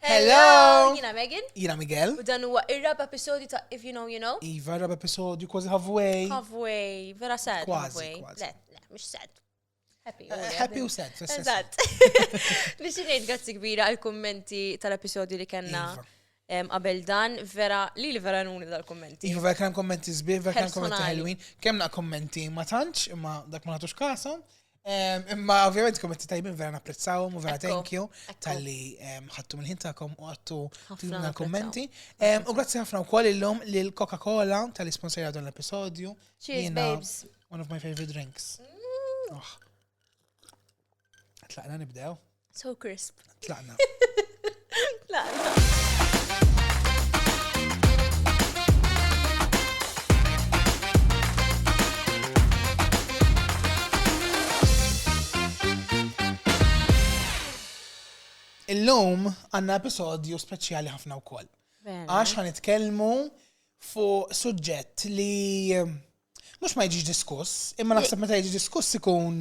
Hello! Jina Megan. Jina Miguel. U dan huwa ir-rab episodju ta' If You Know, You Know. Iva, rab episodju kważi halfway. Halfway, vera sad. Kważi, halfway. kważi. Le, mux sad. Happy. Happy u sad. Eżatt. Nixinejt grazzi kbira għal-kommenti tal-episodju li kena qabel dan, vera, li vera nuni dal-kommenti. Iva, vera kien kommenti zbir, vera kien kommenti Personali. ħelwin. Kemna kommenti ma tantx, imma dak ma natux kasom. Imma ovvjament kommenti tajbin vera napprezzawhom u vera thank you tal-li ħadtu mill-ħin tagħkom u għattu tilna kommenti. U grazzi ħafna wkoll illum lil Coca-Cola tal-li sponsorja dan l-episodju. Cheers, babes. One of my favorite drinks. Tlaqna nibdew. So crisp. Tlaqna. Illum għanna episodju speċjali ħafna wkoll. Għax ħanitkellmu fuq suġġett li mhux ma jiġix diskuss, imma naħseb meta jiġi diskuss ikun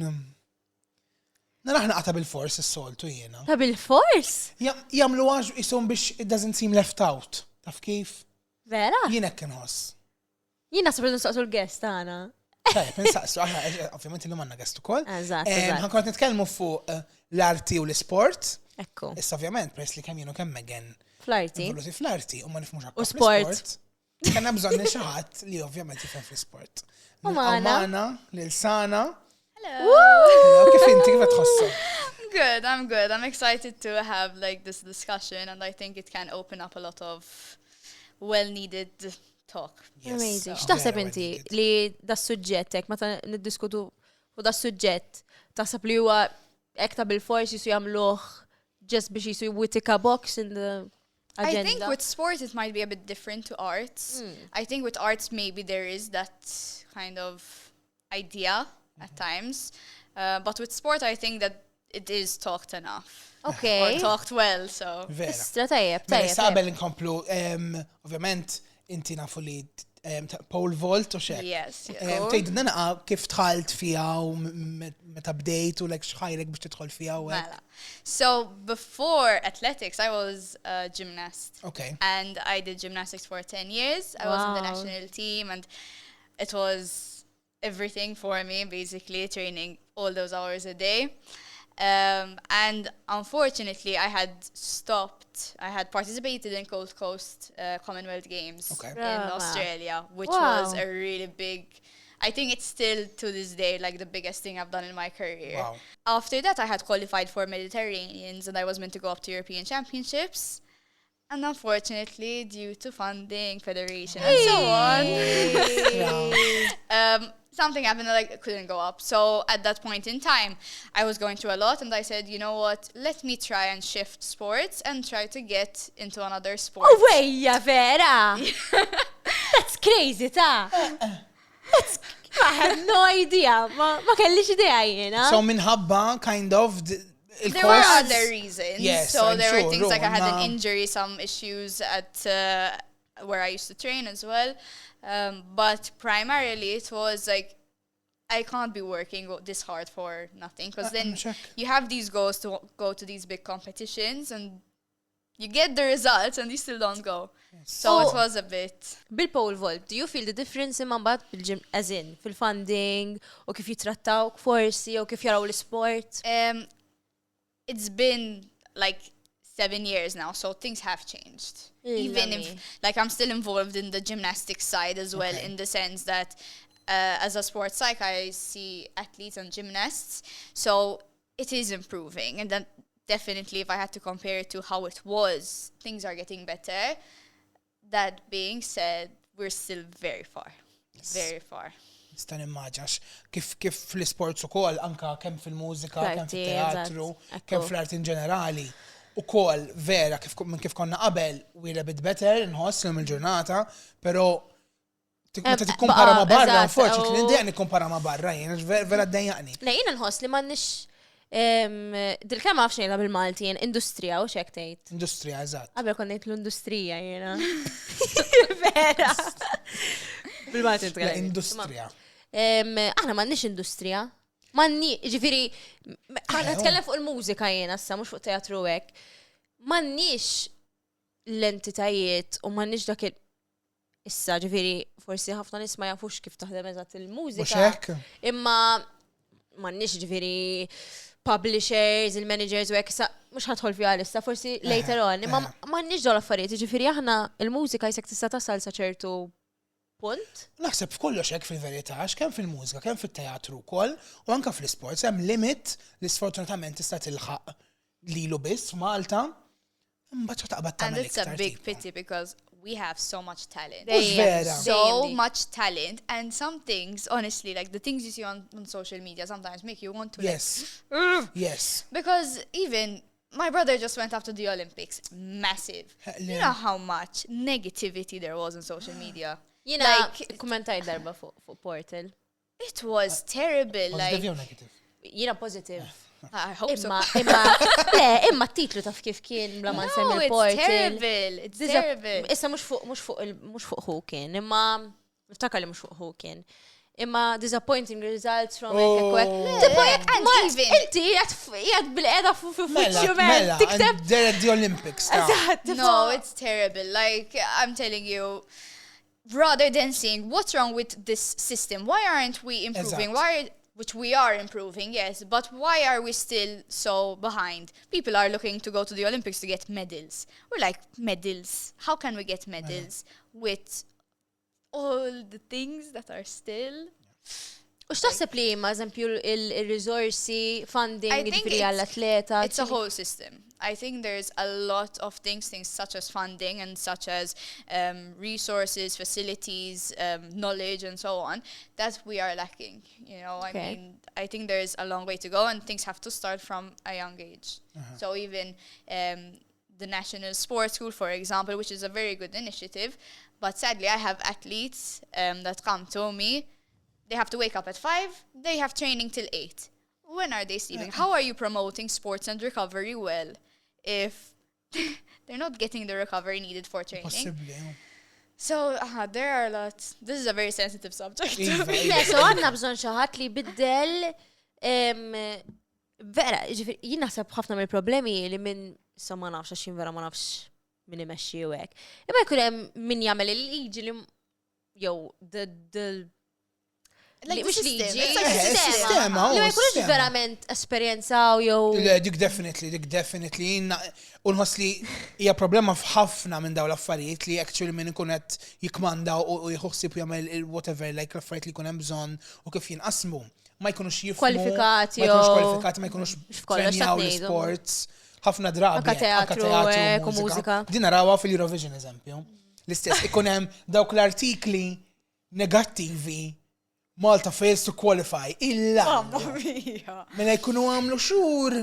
naraħna qata bil-fors is-soltu jiena. Ta' bil-fors? Jagħmlu għax isum biex it doesn't seem left out. Taf kif? Vera? Jien hekk inħoss. Jien nasib nistaqsu l-guest tagħna. Tajb, insaqsu, ovvjament illum għandna guest ukoll. Eżatt. Ħankont nitkellmu fuq l-arti u l-isport. Ekku. Issa ovvjament, peress li kemm jienu kemm Megan. Fl-arti. Involuti fl-arti u ma nifhmux U sport. Kanna bżonn xi ħadd li ovvjament jifhem fl-isport. U magħna. Magħna lil Sana. Hello. Kif inti kif tħossu? I'm good. I'm excited to have like this discussion and I think it can open up a lot of well-needed talk. Amazing. so- X'taħseb Vera inti well-needed. li da suġġett hekk meta niddiskutu fuq da suġġett taħseb li huwa hekk ta' bil-fors jisu jagħmluh just biex jisu jwitika box in the I agenda. think with sport it might be a bit different to arts. I think with arts maybe there is that kind of idea at times. But with sport I think that it is talked enough. Okay. Or talked well, so. Vera. Istra tajjeb, Mela tajjeb. sabel inkomplu, ovvjament inti nafu li pole vault u xek. Yes. Tgħidilna naqa kif tħalt fiha u meta bdejt u lek xħajrek biex tidħol fiha u hekk. Mela. So before athletics, I was a gymnast. Okay. And I did gymnastics for 10 years. I was in the Wow. national team and it was everything for me, basically, training all those hours a day. And unfortunately, I had stopped. I had participated in Gold Coast Commonwealth Games Okay. in Wow. Australia, which Wow. was a really big, I think it's still to this day like the biggest thing I've done in my career. Wow. After that, I had qualified for Mediterraneans and I was meant to go up to European Championships. And unfortunately, due to funding, federation, and so on, something happened that I couldn't go up. So at that point in time, I was going through a lot and I said, you know what, let me try and shift sports and try to get into another sport. Oh, wejja, vera! That's crazy, ta! I have no idea. Ma kellix idea jiena. So minħabba kind of There were other reasons. Yes, so I'm there sure, were things like I had Roma. an injury, some issues at where I used to train as well. But primarily it was like, I can't be working this hard for nothing. Because then check. you have these goals to go to these big competitions and you get the results and you still don't go. So it was a bit... Bil-pole vault, do you feel the difference imma mbagħad bil-gym as in fil-funding u kif jitrattaw forsi u kif jaraw l-sport? It's been like 7 years now, so things have changed. Even if, like, I'm still involved in the gymnastics side as well, Okay. in the sense that as a sports psych, I see athletes and gymnasts, so it is improving. And then definitely, if I had to compare it to how it was, things are getting better. That being said, we're still very far. Very far. Stan immaġax kif fl-sports ukoll anka kemm fil-mużika, kemm Fl-arti, fit-teatru, eżatt, kemm ekku. fl-art in ġenerali. Ukoll vera kif konna qabel we're a bit better inħoss l il-ġurnata, però meta tikkumpara ma' barra, eżatt, unfortunately ndejja nikkumpara ma' barra jien vera ddejjaqni. Le, jiena nħoss li m'għandniex dil-kemm għafx ngħidha bil-Malti industrija u x'hekk tgħid. Industrija, eżatt. Qabel kont ngħid l-industrija jiena. Vera. Bil-Malti nitkellem. Industrija. Aħna m'għandniex industrija. Manni, ġifiri, ħana tkellem fuq il-mużika jena, sa, mux fuq teatru hekk. m'għandniex l-entitajiet u m'għandniex dak issa ġifieri forsi ħafna nies ma jafux kif taħdem eżatt il-mużika. Imma m'għandniex ġifieri publishers, il-managers u hekk issa mhux ħadħol fiha issa forsi later on. Imma m'għandniex dawn l-affarijiet, ġifieri aħna il-mużika jisek tista' tasal sa ċertu punt. Naħseb f'kollox hekk fil-verità, kemm fil-mużika, kemm fit-teatru wkoll u anke fl-isports hemm limit li sfortunatament tista' tilħaq lilu biss f'Malta. Mbagħad taqbad tagħmel And it's a big pity because we have so much talent. So much talent. And some things, honestly, like the things you see on social media sometimes make you want to Yes. Because even my brother just went up to the Olympics. Massive. You know how much negativity there was on social media. Jina kommentajt darba fuq Portal. It was terrible. Positive or negative? Jina positive. I hope so. Imma t-titlu taf kif kien bla ma nsemmi il-Portal. It's terrible. Issa mux fuq hu kien, imma niftakar li mux fuq hu kien. Imma disappointing results from Inti jgħad bil-qeda fuq tikteb. They're at the Olympics. No, it's terrible. Like, I'm telling you, rather than saying, what's wrong with this system? Why aren't we improving? Which we are improving, yes, but why are we still so behind? People are looking to go to the Olympics to get medals. We're like, medals? How can we get medals with all the things that are still... U x'taħseb li ma eżempju il-resorsi, funding, ġifieri għall-atleta? It's a whole system. I think there's a lot of things such as funding and such as resources, facilities, knowledge, and so on, that we are lacking. You know, I mean, I think there's a long way to go, and things have to start from a young age. So even the National Sports School, for example, which is a very good initiative, but sadly I have athletes that come to me. They have to wake up at 5, they have training till 8. When are they sleeping? How are you promoting sports and recovery well if they're not getting the recovery needed for training? Possibly. So, there are lots. This is a very sensitive subject. So għandna bżonn xi ħadd li biddel vera, jien naħseb ħafna mill-problemi li minn sa ma nafx għax vera ma nafx min imexxi u hekk. Imma jkun hemm min jagħmel il-liġi li jew Like mux liġi, sistema. Li ma jkunux verament esperienzaw jew. Dik definitely. U nħoss li hija problema f'ħafna minn dawn l-affarijiet li actually minn ikun qed jikmanda u jħossib jagħmel whatever like l-affarijiet li jkun hemm bżonn u kif jinqasmu. Ma jkunux jifhmu. Kwalifikati ma jkunux trenjaw l-sports. Ħafna drabi. Teatru u mużika. Din narawha fil-Eurovision eżempju. L-istess ikun hemm dawk l-artikli negattivi Malta fails to qualify. Mamma mia. Mela jkunu għamlu xhur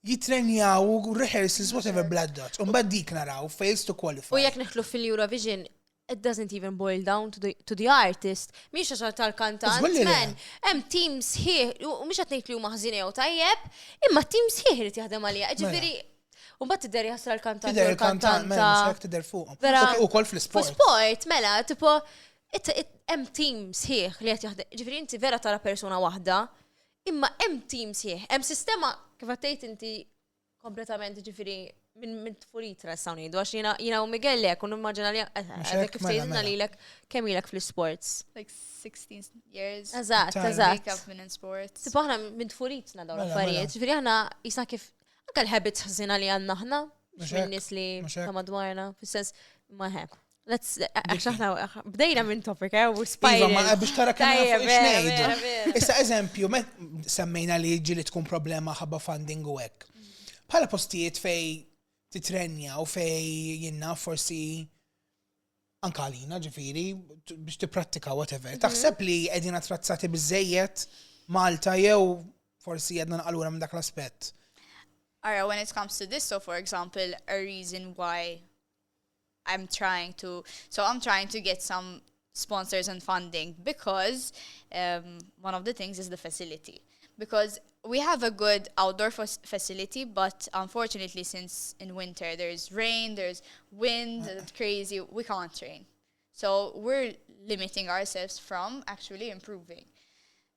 jitrenjaw u rehearsals whatever blood dots. Mbagħad dik naraw fails to qualify. U jekk neħlu fil-Eurovision, it doesn't even boil down to the artist. Mhix għax tal-kantant, man. Hemm teams ħieħ, u mhux qed ngħid li huma ħażin jew tajjeb, imma teams ħieħ irid jaħdem għalija. Ġifieri u mbagħad tidher jaħsar l-kantant. Tidher il-kantant, mela hekk tidher fuqhom. Ukoll fl-isport. Fl-sport, mela, tipo hemm teams ħieħ li qed jaħdem. Ġifieri inti vera tara persuna waħda, imma hemm teams ħieħ. Hemm sistema kif għattejt inti kompletament ġifieri minn tfurit nistgħu ngħidu għax jiena u Miguel hekk u nimmaġina li għadek kif tgħidilna lilek kemm ilek fl-isports. Like 16 years. Eżatt. Wake up in sports. Tipo aħna minn tfuritna dawn l-affarijiet. Ġifieri aħna jisa kif anke l-habits ħażina li għandna aħna minn nies li ta' madwarna fis-sens ma hekk. Bdejna minn topic, u spiral. Ma biex tara kemm ngħidu. Issa eżempju, semmejna li ġili tkun problema ħabba funding u hekk. Bħala postijiet fej titrenja u fej jinna forsi anka għalina ġifieri biex tipprattika whatever. Taħseb li qegħdin attrazzati biżejjed Malta jew forsi qegħdna naqalura minn dak l-aspett. Alright, when it comes to this, so for example, a reason why I'm trying to get some sponsors and funding because one of the things is the facility. Because we have a good outdoor facility, but unfortunately, since in winter there's rain, there's wind, it's crazy, we can't train. So we're limiting ourselves from actually improving.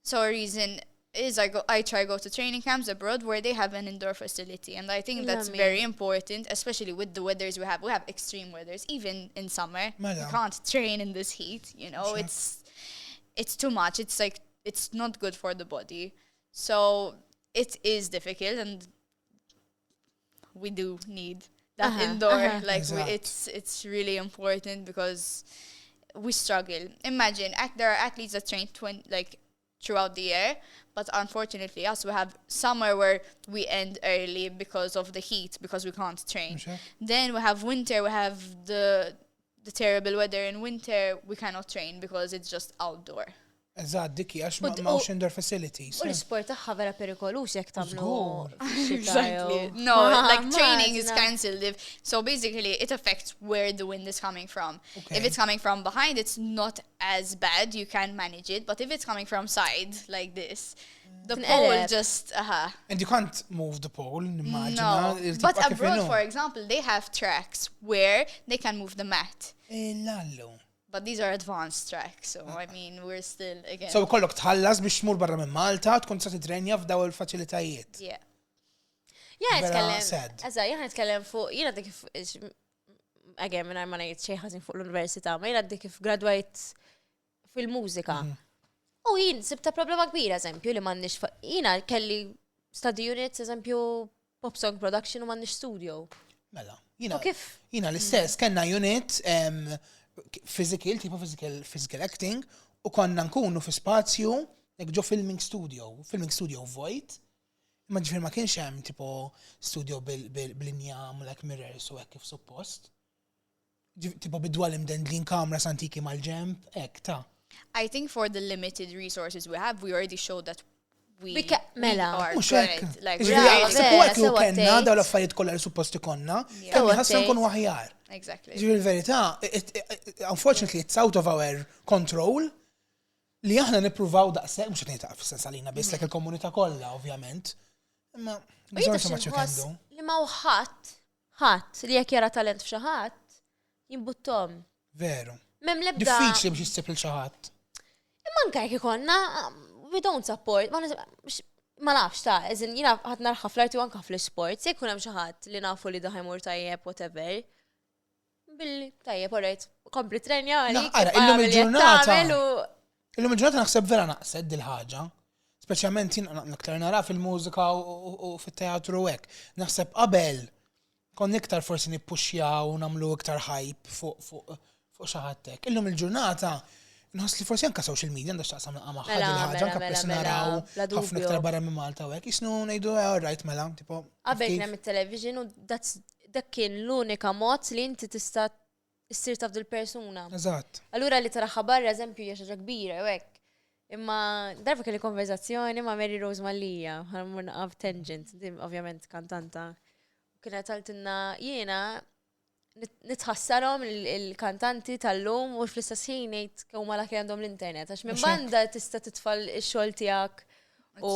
So a reason is I try go to training camps abroad where they have an indoor facility, and I think that's very important, especially with the weathers we have. We have extreme weathers, even in summer. You can't train in this heat, you know. It's too much. It's like it's not good for the body. So it is difficult, and we do need that indoor. It's really important because we struggle. Imagine there are athletes that train throughout the year, but unfortunately we have summer where we end early because of the heat, because we can't train. Then we have winter, we have the terrible weather in winter, we cannot train because it's just outdoor. Eżatt, dikki, għax mawx indoor facilities. U l-sport taħħa vera perikolus jek tamlu. Exactly. No, like training is cancelled. So basically it affects where the wind is coming from. If it's coming from behind, it's not as bad. You can manage it. But if it's coming from side, like this, the pole just, And you can't move the pole, imagine. No. But abroad, for example, they have tracks where they can move the mat. But these are advanced tracks, so I mean, we're still, again... So kollok tħallas biex tmur barra minn Malta, tkun sa titrenja f'daw il-faċilitajiet. Yeah. Nitkellem fuq, jena dik again, minn ma ngħid xejn ħażin fuq l-università, ma jena dik graduate fil-mużika. U jien sibta problema kbira, eżempju, li m'għandniex jiena kelli study units, eżempju, pop song production u m'għandniex studio. Mela, jiena l-istess, kellna unit physical acting, u konna nkunu fi spazju, ġo filming studio void, imma ġifir ma kienx hemm tipo studio bil-injam, like mirrors u hekk kif suppost. Tipo bidwal imdendlin kamras antiki mal-ġemp, hekk ta'. I think for the limited resources we have, we already showed that we are good. Like, Sepp kenna daw l-affarijiet kollha li supposti konna, kemm ħassan nkunu aħjar. Exactly. Ġifieri l-verità, unfortunately it's out of our control li aħna nippruvaw daqshekk mhux qed ngħid fis-sens għalina biss lek il-komunità kollha ovvjament. Imma li ma ħadd li jekk jara talent f'xi ħadd jimbuttom. Veru. Mem lebda. Diffiċli biex jissib lil xi ħadd. Imma anke jekk ikonna we don't support, ma nafx ta' eżin jina ħat narħa fl-arti u anka fl-sports, jekk hemm xi ħadd li nafu li daħimur tajjeb, whatever, billi tajjeb, alright, kompli trenja għalik. Illum il-ġurnata naħseb vera naqsed dil-ħaġa, speċjalment jien aktar nara fil-mużika u fit-teatru hekk. Naħseb qabel kon iktar forsi nippuxjaw u nagħmlu iktar hype fuq xi ħadd hekk. Illum il-ġurnata nħoss li forsi anka social media għandax taqsam naqqa ħaġa l-ħaġa anka persi naraw ħafna iktar barra minn Malta u hekk. Jisnu ngħidu alright mela, tipo. Qabel kien hemm it-television u dak kien l-unika mod li inti tista' issir taf dil-persuna. Eżatt. Allura li tara ħabar eżempju hija xi kbira u hekk. Imma darba kelli konverzazzjoni ma' Mary Rose Mallija, ħarmur naqaf tangent, ovvjament kantanta. Kienet għaltinna jiena nitħassarhom il-kantanti tal-lum u fl-istess ħin ngħid kemm ma kien għandhom l-internet għax minn banda tista' titfal ix-xogħol tiegħek u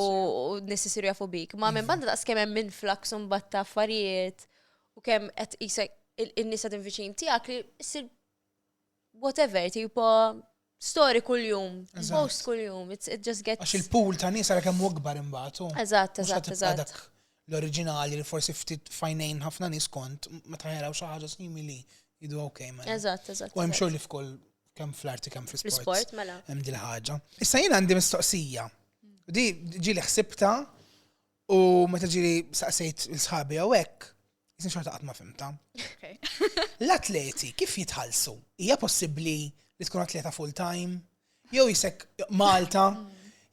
nies isiru jafu bik. Ma minn banda daqs kemm hemm influx u mbagħad ta' affarijiet u kemm qed qisek in-nies qed infiċin tiegħek li issir whatever tipo story kuljum, post kuljum, it just gets. Għax il-pool ta' nies ara kemm akbar imbagħad. Eżatt. L-oriġinali li forsi ftit fajnejn ħafna nies kont meta jaraw xi ħaġa simili jidu okej mela. Eżatt. U hemm xogħol li f'kull kemm fl-arti kemm fl-sport. Fl-sport mela. Hemm din ħaġa. Issa jien għandi mistoqsija. Di ġieli ħsibta u meta ġieli saqsejt il-sħabi hawnhekk, jisni xorta qatt ma fimta. L-atleti kif jitħallsu? Hija possibbli li tkun atleta full time? Jew jisek Malta?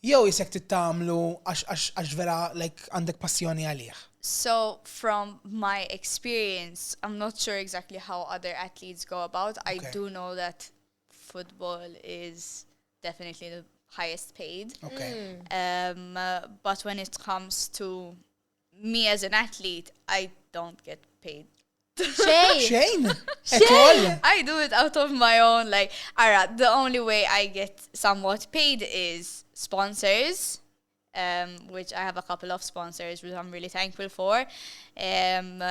Jew jisek tittamlu għax vera like għandek passjoni għalih. So from my experience, I'm not sure exactly how other athletes go about. I do know that football is definitely the highest paid. Okay. But when it comes to me as an athlete, I don't get paid. Shane? I do it out of my own, like, the only way I get somewhat paid is sponsors, which I have a couple of sponsors, which I'm really thankful for. And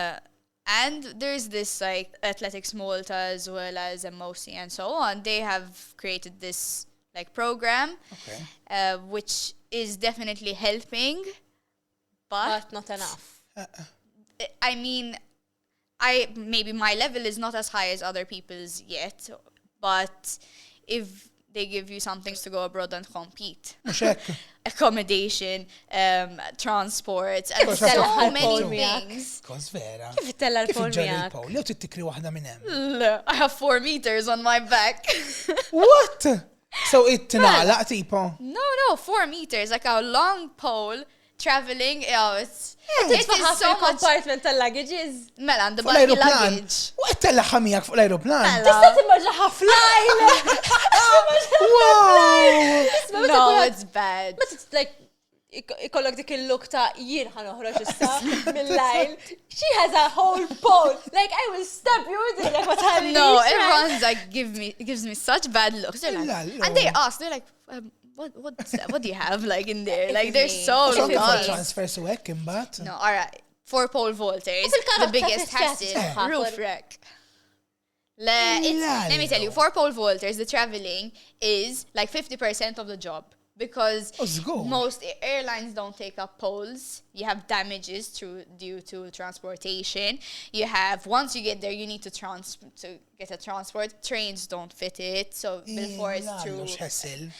there's this, like, Athletics Malta as well as MOC and so on. They have created this like program, Okay. which is definitely helping, but not enough. I mean, maybe my level is not as high as other people's yet, but if they give you some things to go abroad and compete, accommodation, transport, and so many things. Kos vera. Kif tella Kif l-pol ġarri miegħek? l-pol? Lew tittikri waħda minn hemm. I have 4 meters on my back. What? So it-tinaqlaq tipo? No, 4 meters, like a long pole, traveling, it's Titfaħ so much. compartment tal-luggages. Mela, the Fuq buggy l-aeroplan? luggage. Waqt tellaħħa miegħek fuq l-aeroplan? Tista' timmaġaħa flajl. Wow! No, it's bad. Ikollok dik il-look ta' jien ħan uħroġ issa mill-lajl. She has a whole pole. Like, I will stab you with it. Like, what happened? No, everyone's like gives me such bad looks. They're like, and they ask, they're like, what do you have like in there? Like they're so So kif lost. transfer su hekk imbagħad? No, all right. 4 pole vaulters, fil-karozza the biggest titċess hassle, tagħha. roof wreck. Let me tell you, 4 pole vaulters, the traveling is like 50% of the job. Because Żgur. most airlines don't take up poles. You have damages due to transportation. You have, once you get there, you need to get a transport. Trains don't fit it. So before it's true. X'ħessel.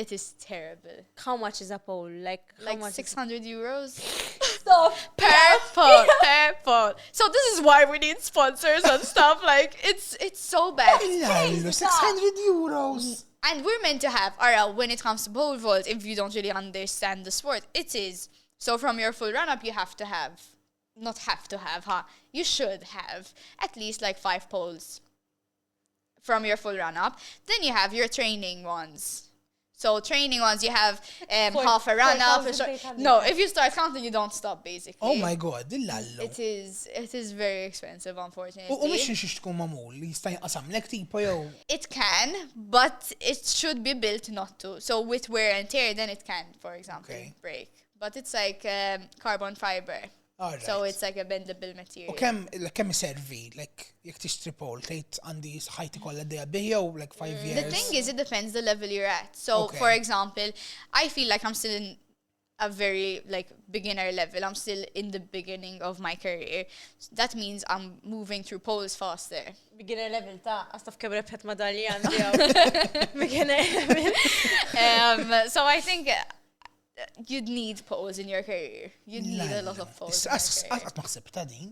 It is terrible. How much is a pole? Like Like 600 euros Stop. per pole. So this is why we need sponsors and stuff. Like it's so bad. Lallu, 600 euros. And we're meant to have, when it comes to pole vault, if you don't really understand the sport, it is. So from your full run-up, you have to have, you should have at least like 5 poles from your full run-up. Then you have your training ones. So training ones, you have half a run-up. No, if you start counting, you don't stop, basically. Oh my god, dillallu. It is very expensive, unfortunately. U mhix xiex tkun magħmul li jista' jinqasamlek tipo jew. It can, but it should be built not to. So with wear and tear, then it can, for example, break. But it's like carbon fiber. Alright. So it's like a bendable material. U kemm iservi, like jekk tixtri pole tgħid għandi ħajti kollha dejja bih jew like 5 years. The thing is, it depends the level you're at. So for example, I feel like I'm still in a very like beginner level. I'm still in the beginning of my career. That means I'm moving through poles faster. Beginner level ta' għastaf kemm rebħet madalja għandi. Beginner level. So I think you'd need poles in your career. You'd need a lot of poles. Għat maħseb ta' din.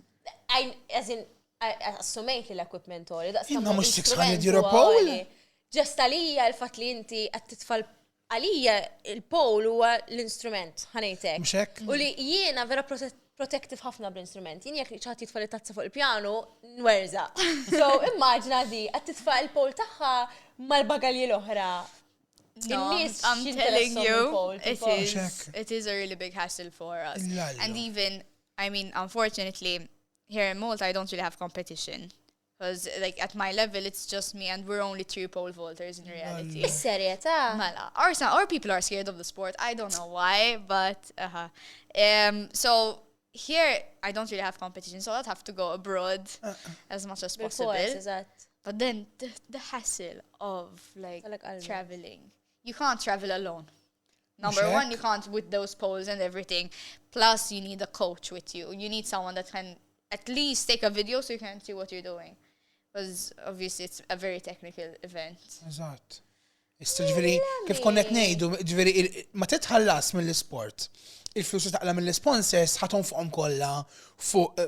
Assumejt li l-equipment għoli. Imma mhux 600 euro pole? Ġest għalija l-fat li inti qed titfal għalija il-pole huwa l-instrument ħanejtek. Mhux hekk? U li jiena vera protective ħafna bl-instrument. Jien jekk ċaħti titfal it-tazza fuq il-pjanu, nwerza. So immaġna di qed titfa' il-pole tagħha mal-bagalji l-oħra. No, I'm telling you, it is a really big hassle for us. And even, I mean, unfortunately, here in Malta, I don't really have competition. Because, like, at my level, it's just me, and we're only 3 pole vaulters in reality. Is-serjetà? Mela. Or people are scared of the sport. I don't know why, but, so, here, I don't really have competition, so I'd have to go abroad as much as possible. But then, the hassle of, like traveling. You can't travel alone. Number one, you can't with those poles and everything. Plus, you need a coach with you. You need someone that can at least take a video so you can see what you're doing. Because obviously, it's a very technical event. Eżatt. Issa ġifieri, kif konnet ngħidu, ġifieri ma titħallas mill-isport. Il-flus taqla mill-sponsors ħathom fuqhom kollha fuq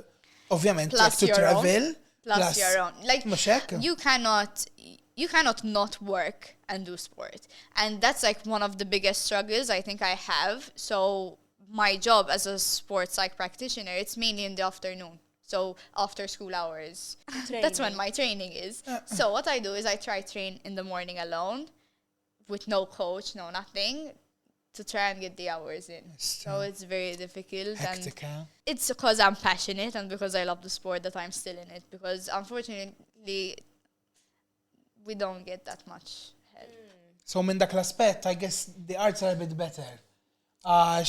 ovvjament like to travel. Plus your own. Like, mhux hekk? You cannot not work and do sport. And that's like one of the biggest struggles I think I have. So my job as a sports psych practitioner, it's mainly in the afternoon. So after school hours, that's when my training is. So what I do is I try train in the morning alone with no coach, no nothing, to try and get the hours in. So it's very difficult. Hectic, and it's because I'm passionate and because I love the sport that I'm still in it. Because unfortunately, we don't get that much help. So minn dak l-aspett, I guess the arts are a bit better. I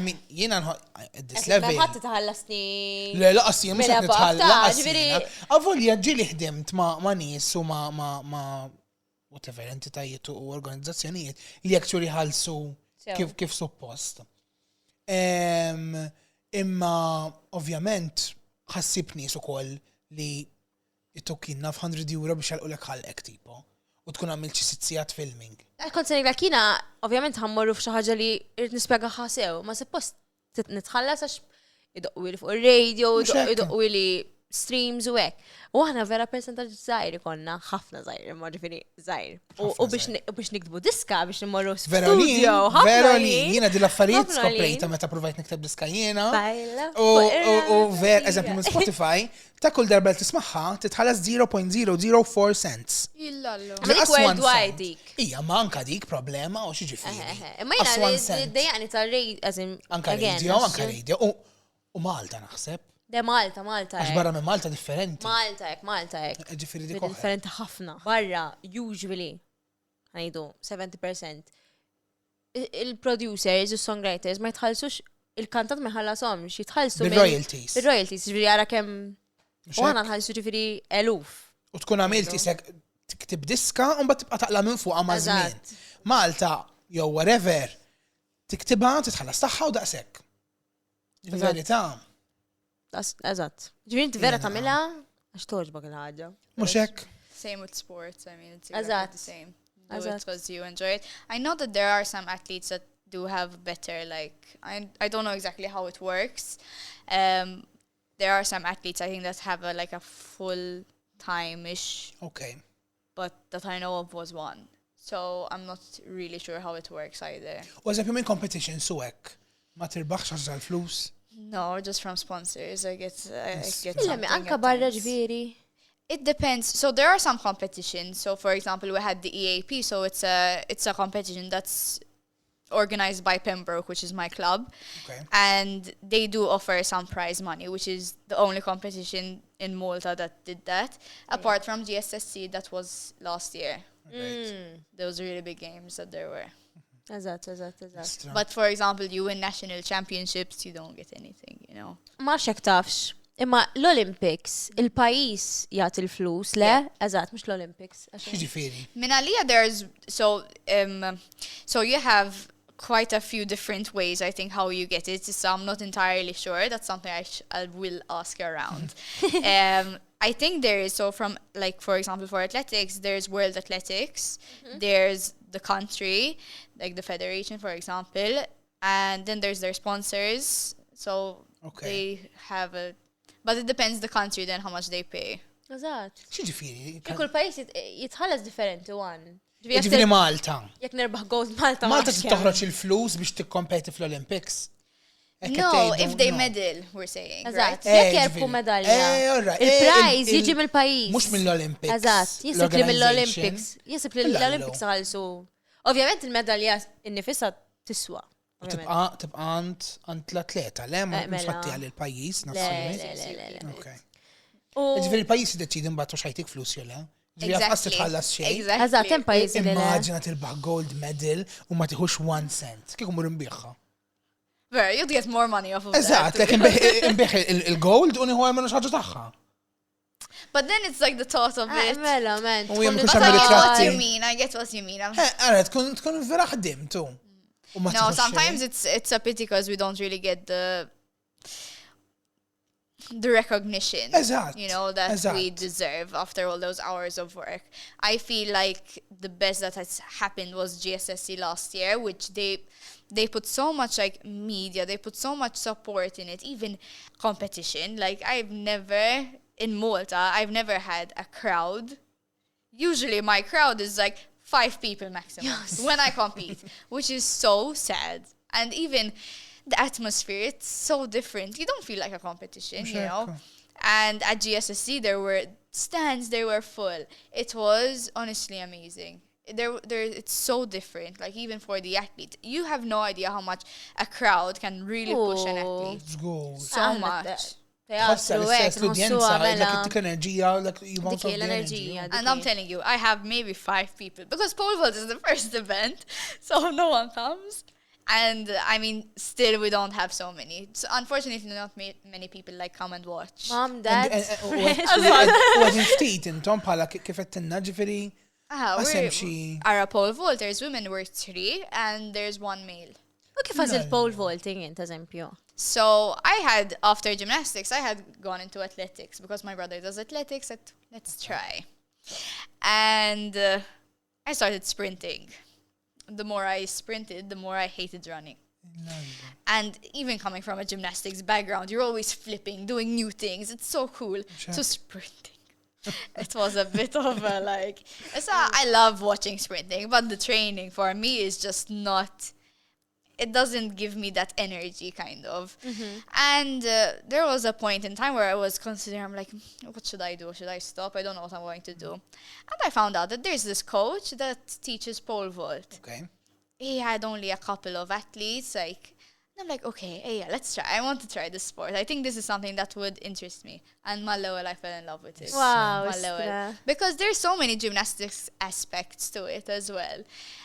mean, jiena at this level. Ma ħadd tħallasni. Le, laqas jien mhux qed nitħallas. Avolja ġieli ħdimt ma' nies u ma' whatever entitajiet u organizzazzjonijiet li actually ħalsu kif suppost. Imma ovvjament ħassib nies ukoll li jitokkinna f'100 € biex jalqulek ħallek tipo u tkun għamil xi sitzijat filming. Kont se ngħidlek jiena ovvjament ħammorru f'xi ħaġa li irid nispjega ħasew, ma suppost nitħallas għax idoqqu li fuq ir-radio, idoqqu li streams u hekk. U aħna vera percentaġġ żgħir ikollna, ħafna żgħir, imma ġifieri żgħir. U biex nikdbu diska biex nimmorru studio, Verolin, jiena din l-affarijiet skoprejta meta provajt nikteb diska jiena. U eżempju minn Spotify, ta' kull darba li tismaħħa titħallas 0.004 cents. Illallu. Worldwide dik. Ija, ma anka dik problema u xi ġifieri. Imma jiena dejjaqni tar-radio, anka radio. U Malta naħseb. De Malta. Għax barra minn Malta differenti. Malta ek. Ġifiri dik differenti ħafna. Barra, usually, għajdu, 70%. Il-producers, il-songwriters, ma jitħalsux, il-kantant ma jħallasom, jitħalsu bil-royalties. Bil-royalties, ġifiri għara kem, u għana nħalsu ġifiri eluf. U tkun għamilti sek tiktib diska, un bat tibqa taqla minn fuq għama żmien. Malta, jew whatever, tiktibha, titħallas taħħa u daqsek. Verità. Eżatt. Ġifieri inti vera tagħmilha għax toġbok il-ħaġa. Mhux hekk. Same with sports. I mean, it's exactly the same. Do it because you enjoy it. I know that there are some athletes that do have better, like, I don't know exactly how it works. There are some athletes, I think, that have a full time-ish. Okay. But that I know of was one. So I'm not really sure how it works either. U eżempju minn competition su hekk ma tirbaħx għax flus. No, just from sponsors. I get Anka barra ġifieri. It depends. So there are some competitions. So for example, we had the EAP. So it's a competition that's organized by Pembroke, which is my club. Okay. And they do offer some prize money, which is the only competition in Malta that did that. Apart from GSSC, that was last year. Those really big games that there were. Eżatt. But for example, you win national championships, you don't get anything, you know. Ma xek tafx. Imma l-Olympics, il-pajis jagħti l-flus, le? Eżatt, mhux l-Olympics. Xiġifieri. Min għalija there's so you have quite a few different ways, I think, how you get it. So I'm not entirely sure. That's something I will ask around. I think there is, so from, like, for example, for athletics, there's World Athletics, there's the country, like the federation, for example, and then there's their sponsors. So they have but it depends the country then how much they pay. Eżatt. Xiġifieri. Kull pajjiż jitħallas differenti one. Ġifieri Malta. Jekk nerbaħ gold Malta. Malta toħroġ il-flus biex tikkompeti fl-Olympics. No, if they medal, we're saying, right? Jekk jerbu medalja. Il-prize jiġi mill-pajjiż. Mhux mill-Olympics. Eżatt, jisib li mill-Olympics. Jisib li l-Olympics ħalsu. Ovvjament il-medalja innifisha tiswa. Tibqa' għand l-atleta, le mhux ħattija lill-pajjiż Le. Okay. Ġifieri il-pajjiż jiddeċidi mbagħad u xajtik flus jew le. Ġifieri qas titħallas xejn. Eżatt, hemm pajjiżi li immaġina tilbaħ gold medal u ma tieħux 1 cent. Kieku mur imbieħħa. Where you'd get more money off of that. Eżatt, lek imbieħ il-gold u nieħu hemm xi tagħha. But then it's like the thought of it. Mela, man. I get what you mean. Għara, tkun vera ħdimtu. No, sometimes it's a pity because we don't really get the recognition, you know, that we deserve after all those hours of work. I feel like the best that has happened was GSSC last year, which they put so much like media, they put so much support in it, even competition. Like in Malta, I've never had a crowd. Usually my crowd is like 5 people maximum when I compete, which is so sad. And even the atmosphere, it's so different. You don't feel like a competition, you know. And at GSSC, there were stands, they were full. It was honestly amazing. It's so different, like even for the athlete. You have no idea how much a crowd can really push an athlete. So much. And I'm telling you, I have maybe 5 people because pole vault is the first event, so no one comes. And I mean, still we don't have so many. So unfortunately, not many people like come and watch. Mom, Dad, Our pole vaulters, women were 3 and there's 1 male. U kif għażil pole vaulting int, eżempju? So after gymnastics, I had gone into athletics because my brother does athletics. Let's try. And I started sprinting. The more I sprinted, the more I hated running. And even coming from a gymnastics background, you're always flipping, doing new things. It's so cool. So sprinting. It was a bit of a I love watching sprinting, but the training for me is just not, it doesn't give me that energy kind of. And there was a point in time where I was considering, I'm like, what should I do? Should I stop? I don't know what I'm going to do. And I found out that there's this coach that teaches pole vault. Okay. He had only a couple of athletes, and I'm like, okay, yeah, let's try. I want to try this sport. I think this is something that would interest me. And Malowel, I fell in love with it. Wow. Because there's so many gymnastics aspects to it as well.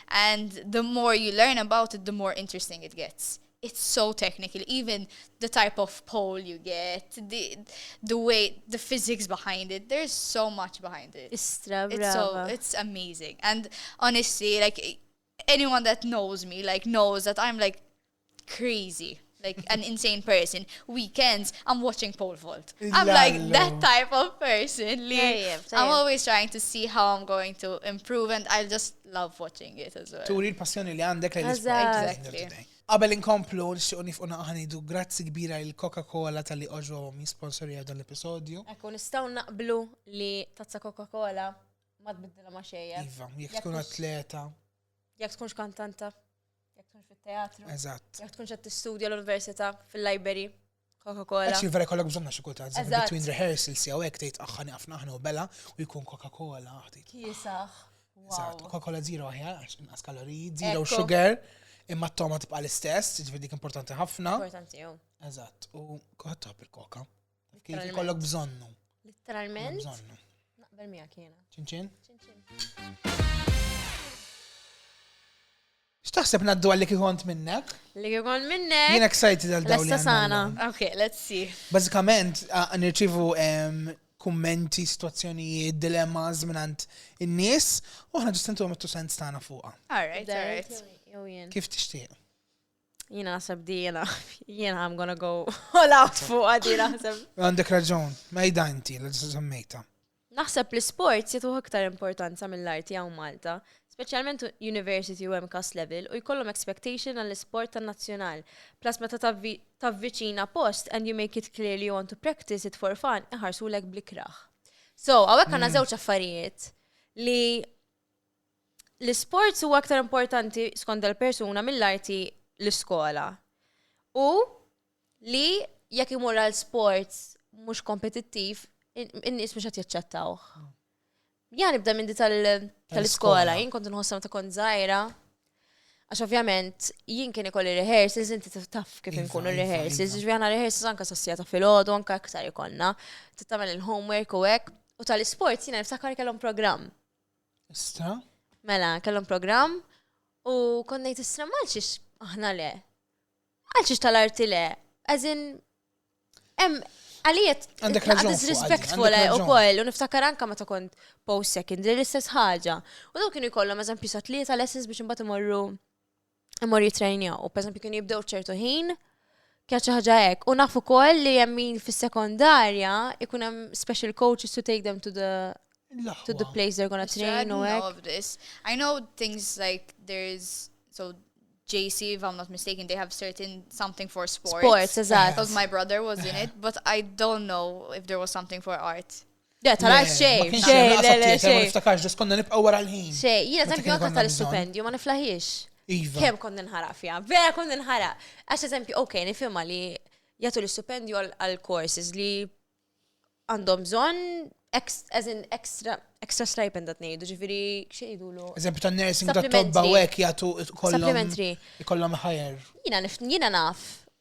And the more you learn about it, the more interesting it gets. It's so technical. Even the type of pole you get, the way, the physics behind it. There's so much behind it. It's amazing. And honestly, anyone that knows me, knows that I'm crazy, an insane person. Weekends, I'm watching pole vault. I'm that type of person. I'm always trying to see how I'm going to improve, and I just love watching it as well. Turi l-passjoni li għandek Exactly. Qabel inkomplu nixtiequ nifqu ħanidu grazzi kbira il Coca-Cola tal-li oġgħu jisponsorjaw dan l-episodju. Ekku nistgħu naqblu li tazza Coca-Cola ma tbiddilha ma' xejn. Iva, jekk tkun atleta. Jekk tkunx kantanta, jekk tkunx fit-teatru. Eżatt. Jekk tkunx qed tistudja l-università fil-library, Coca-Cola. Actually, vera kollok bżonna xi kultant. Between rehearsals jew hekk tgħid aħħani ħafna u bela u jkun Coca-Cola ħadd. Kiesaħ. Eżatt, Coca-Cola zero aħjar għax inqas kaloriji, zero sugar, imma t-toma tibqa' l-istess, ġifieri dik importanti ħafna. Importanti jew. Eżatt, u koħat il-Coca. Kif ikollok bżonnu. Literalment. Bżonnu. Naqbel miegħek jiena. Ċinċin? X'taħseb naddu għalli kont minnek? Li kont minnek. Jien excited għal dawn. Lesta Sana. Okay, let's see. Bażikament nirċivu kummenti, situazzjonijiet, dilemmas minant in-nies u ħna ġistentu għamettu sens tagħna fuqha. All right. Kif tixtieq? Jiena naħseb di jiena I'm gonna go all out fuqha di naħseb. Għandek raġun, ma jdanti l semmejta. Naħseb l-sports jagħtu aktar importanza mill-arti hawn Malta. Speċjalment university u MCAS level u jkollhom expectation għall-isport tan-nazzjonal. Plus meta tavviċina post and you make it clear you want to practice it for fun, iħarsulek blikraħ. So, hawnhekk għandna żewġ affarijiet li l-isports huwa aktar importanti skont il-persuna mill-arti l-iskola. U li jekk imur għal sports mhux kompetittiv, in-nies mhux qed jaċċettawh. Ja nibda minn di tal-iskola, jien kont nħossam ta' kont żgħira. Għax ovvjament jien kien ikolli rehearsals, inti taf kif inkunu rehearsals, ġvijana rehearsals anka sassija ta' filgħodu, anka aktar ikollna. Tittamel il-homework u hekk. U tal-isports jiena niftakar kellhom programm. Istra? Mela, kellhom programm u kont ngħid istra malxiex aħna le. Għalxiex tal-arti le. As in għaliet, għandek raġun disrespectful u koll, u niftakar anka meta kont post-secondary l-istess ħaġa. U daw kienu jkollhom eżempju sa tlieta lessons biex imbagħad imorru jitrejnjaw. U pereżempju kienu jibdew ċertu ħin, kien xi ħaġa hekk. U nafu wkoll li hemm min fis-sekondarja ikun hemm special coaches to take them to the place they're gonna train u hekk. I know things like there's JC, if I'm not mistaken, they have something for sports. Sports, eżatt. Because my brother was in it, but I don't know if there was something for art. Yeah, tal-art xej. Niftakarx ġus konna nibqgħu wara l-ħin. Xej, jiena eżempju anke tal-istipendju ma niflaħiex. Iva. Kemm kont ninħaraq fiha, vera kont ninħaraq. Għax eżempju, okay, nifhimha li jagħtu l-istipendju għal courses li għandhom bżonn extra stipend dat ngħidu, ġifieri xejdulu. Eżempju tan-nursing tat-tobba u hekk jagħtu ikollhom higher. Jiena naf.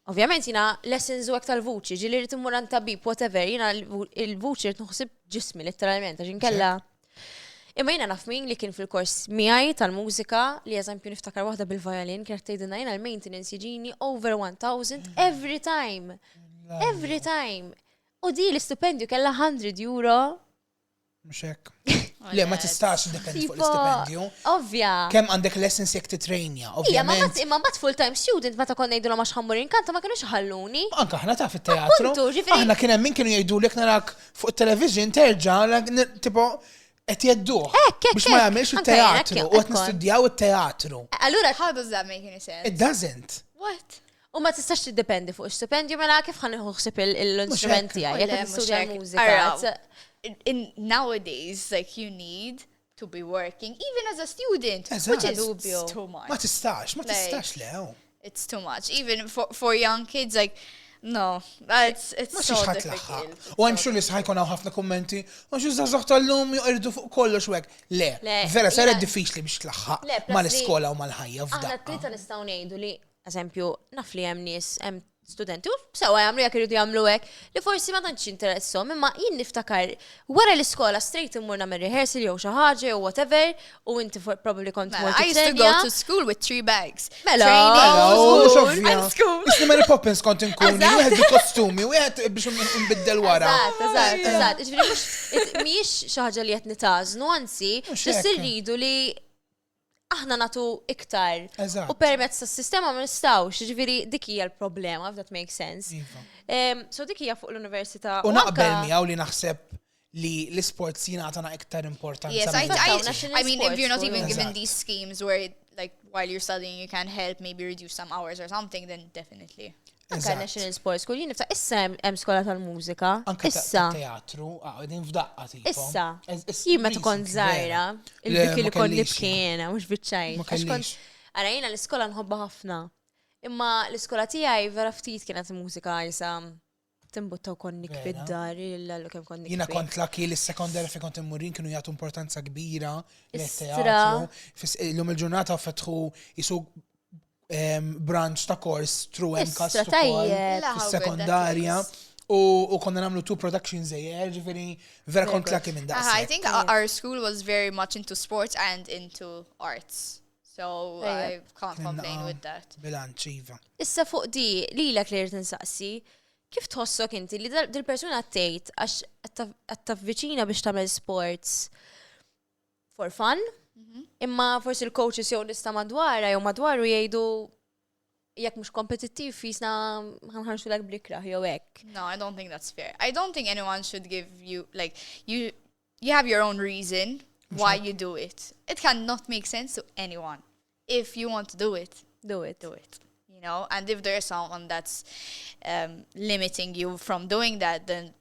Ovvjament jiena lessons u hekk tal-vuċi, ġieli rid immur għand tabib whatever, jiena il-vuċi rid noħsib ġismi letteralment għax inkella. Imma jiena naf min li kien fil-kors miegħi tal-mużika li eżempju niftakar waħda bil-violin kienet tgħidilna jiena l-maintenance jiġini over 1,000 every time. Every time. U di l-istipendju kellha €100. Mhux hekk. Le, ma tistax dependi fuq l-istipendju. Ovvja. Kemm għandek lessons jekk titrejnja, ovvjament. Imma mbagħad full-time student meta konna ngħidulhom għax ħammur inkanta ma kienux ħalluni. Anka aħna taf it-teatru. Appuntu, ġifieri- Aħna kien hemm min kienu jgħidulek narak fuq it-television terġa' tipo qed jedduh biex ma jagħmilx it-teatru u qed nistudjaw it-teatru. Allura How does that make any sense? It doesn't. What? u ma tistax tiddependi fuq ix-stipendju mela kif ħanieħu ħsieb l-instrumenti Le, jekk mhux nistudja hekk. mużika. Araw. In nowadays, like you need to be working even as a student, which is Dubju. too much. Ma tistax lew. It's too much. Even for young kids, like no, it's Ma so xiex ħadd difficult. laħħaq. U hemm xi li sħajkun hawn ħafna kummenti, ma xi żagħżagħ tal-lum joqirdu fuq kollox u hekk. Le, Le, vera saret jiena- diffiċli biex Le, tlaħħaq plus mal-iskola u mal-ħajja Aħna f'daqqa. tlieta nistgħu ngħidu li eżempju naf li hemm nies hemm studenti u sewa jagħmlu jekk iridu jagħmlu hekk li forsi ma tantx interessom imma jien niftakar wara l-iskola straight immur nagħmel rehearsal jew xi ħaġa jew whatever u inti probably kont Mela, mort I used to go to school with 3 bags. Mela, Training, school, and school. Isni Mary Poppins kont inkun, wieħed bi kostumi, wieħed biex nbiddel wara. Eżatt. Ġifieri mhux mhijiex xi ħaġa li qed nitażnu, anzi, Mhux ġist hekk. irridu li aħna natu iktar. Eżatt. U permezz tas-sistema ma nistgħux, ġifieri dik hija l-problema, if that makes sense. Iva. So dik hija fuq l-università. U naqbel anka- miegħu li naħseb li l-isports jingħatana iktar importanza. Yes, Fattaw, national I mean, if you're not sports even school. given Exact. these schemes where, like, while you're studying, you can help maybe reduce some hours or something, then definitely. Anka National Sports School, jien nifta' issa hemm skola tal-mużika. Anka Issa. teatru, din f'daqqa tipo. Issa. It's Jien meta kont recent, vera. żgħira, Le, il-biki li ma kont kellix, nibkiena, mhux biċċajt. Ma Għax kont kellix. ara jiena l-iskola nħobba ħafna. Imma l-iskola tiegħi vera ftit kienet mużika jisa timbuttaw konnik Vera? fid-dar, il-lallu kemm konnik. Jina kont laki li s-sekondari fi kont immurin kienu jgħatu importanza kbira Istra. l-teatru. L-lum il-ġurnata fetħu jisu branch ta' kors tru MCAS Istra tajjeb. La, how good sekondarja that is. u konna namlu 2 productions ejjer, ġifiri vera kont laki minn daqs. I think our school was very much into sports and into arts. So I can't complain with that. Bilanċ, iva. Issa fuq di, li l-ek li tinsaqsi, kif tħossok inti li dil-persuna tgħid għax qed tavviċina biex tagħmel sports for fun, imma forsi l-coaches jew nista' madwarha jew madwaru jgħidu jekk mhux kompetittiv fisna ħanħarsu lek blikra jew hekk. No, I don't think that's fair. I don't think anyone should give you, like, you have your own reason why you do it. It cannot make sense to anyone. If you want to do it, Do it. do it. You know, and if there's someone that's limiting you from doing that, then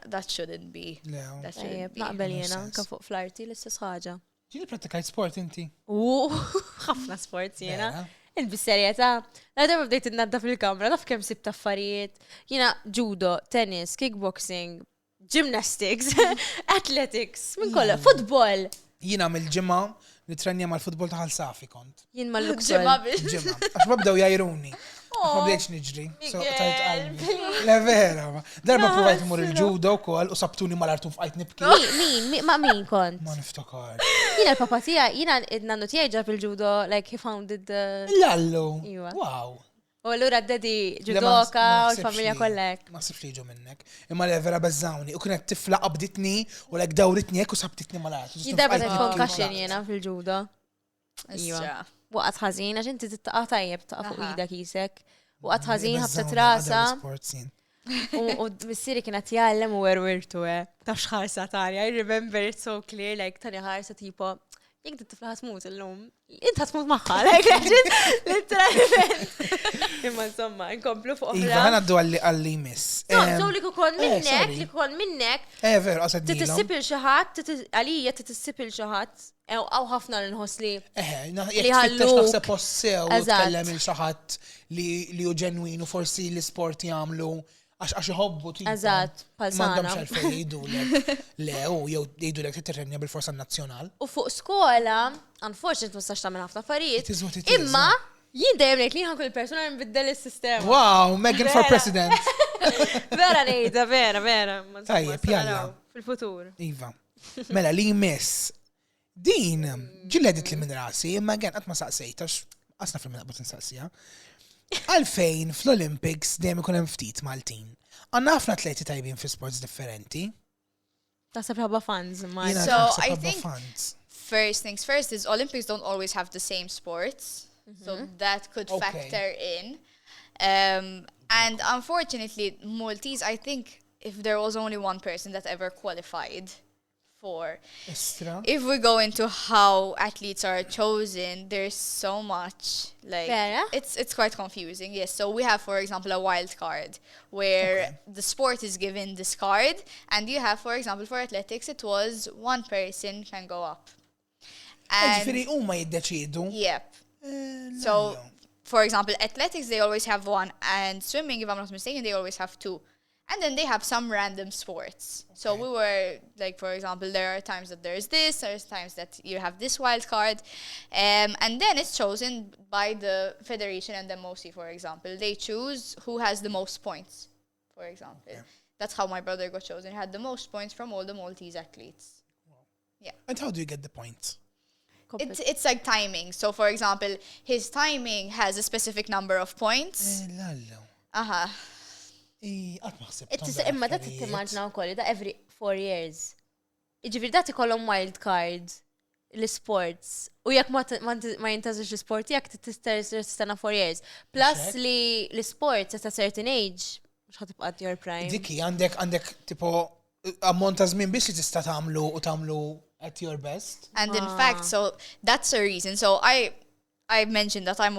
that shouldn't be. Lew. That shouldn't be. Naqbel No jena, sense. anka fuq fl-arti l-istess ħaġa. Ġini pratikajt sport inti? Ħafna sports jena. Vera? Il-bisserjeta, darba bdejt id-nadda fil-kamra, naf kem sib taffarijiet. Jena judo, tennis, kickboxing, gymnastics, athletics, minn kolla, futbol. Jina mill-ġimma li tranja mal-futbol taħal safi kont. Jien mal-luksol. Ġimma bil- Ġimma. Għax babdew jajruni. Ma bdejx niġri. So, tajt qalbi. Le vera. Darba provajt imur il-ġudo kol u sabtuni mal-artu f'qajt nibki. Min kont? Ma niftakar. Jina l-papa tija, jina id-nannu tija ġab il-judo, like he founded the... Lallu. Iwa. Wow. U allura d-dedi Le, ma judoka u naħsibx l-familja li- kollek. Ma sibx li ġu minnek. Imma le vera bezzawni. U kienet tifla qabditni u lek dawritni ek u sabtitni mal-artu. Jidarba ta' concussion jena fil-judo. Iwa. Istra. Waqat ħazin, għax inti tittaqa tajjeb, taqa fuq Aha. ida kisek. Waqat ħazin ħabtet rasa. U missiri kienet jallem u werwirtu, Taf xħarsa tarja, I remember it so clear, like tani ħarsa tipo, jek t-tifla ħasmut l-lum, int ħasmut maħħa, like literalment. Imma insomma, nkomplu fuq Iva, oħra. ħana għaddu għalli miss. So li kukon minnek, sorry. li kukon minnek, Veru, għasad nilom. titissipil xaħat, għalija titissipil xaħat, għaw ħafna l-nħos li. Jek ħalluk. tfittex naħseb possew u Eżatt. tkellem il-xaħat li u ġenwin u forsi l-sport jagħmlu għax iħobbu tipu. Eżatt, pal M'għandhomx sana. għalfejn jgħidulek. Le, u jew jgħidulek titirrenja bil-forza nazzjonal. U fuq skola, unfortunately, ma tistax tagħmel ħafna affarijiet. It is what it is, Imma jien dejjem ngħid li ħankun il-persuna nbiddel is-sistema. Wow, Megan for Vera. president. Vera ngħidha, vera. ma insomma, Tajjeb, sa jalla. naraw Fil-futur. Iva. Mela li jmiss. Din, ġilledit li minn rasi, imma għen għatma saqsejtax, għasna fil-minna but nsaqsija. Għalfejn fl-Olympics dejjem ikun hemm ftit Maltin. Għandna ħafna atleti tajbin fi sports differenti. Taħseb ħabba funds. So I think first things first is Olympics don't always have the same sports. So that could factor in. And unfortunately, Maltese, I think if there was only one person that ever qualified for, if we go into how athletes are chosen, there's so much, like, it's quite confusing. Yes, so we have, for example, a wild card where the sport is given this card, and you have, for example, for athletics, it was one person can go up. And yep. So, for example, athletics, they always have one, and swimming, if I'm not mistaken, they always have two. And then they have some random sports. So we were, like, for example, there are times that there's times that you have this wild card. And then it's chosen by the federation and the MOSI, for example. They choose who has the most points, for example. That's how my brother got chosen. He had the most points from all the Maltese athletes. Yeah. And how do you get the points? It's like timing. So, for example, his timing has a specific number of points. Imma da t-timmaġna u kolli, da every 4 years. Iġifiri da t-kollom wild card l-sports. U jek ma jintażix l-sport, jek t-tistana 4 years. Plus li l-sports at a certain age, mux ħatibqa at your prime. Diki, għandek tipo ammont ta' żmien biex li tista' tagħmlu at your best. And in fact, so that's a reason. So I mentioned that I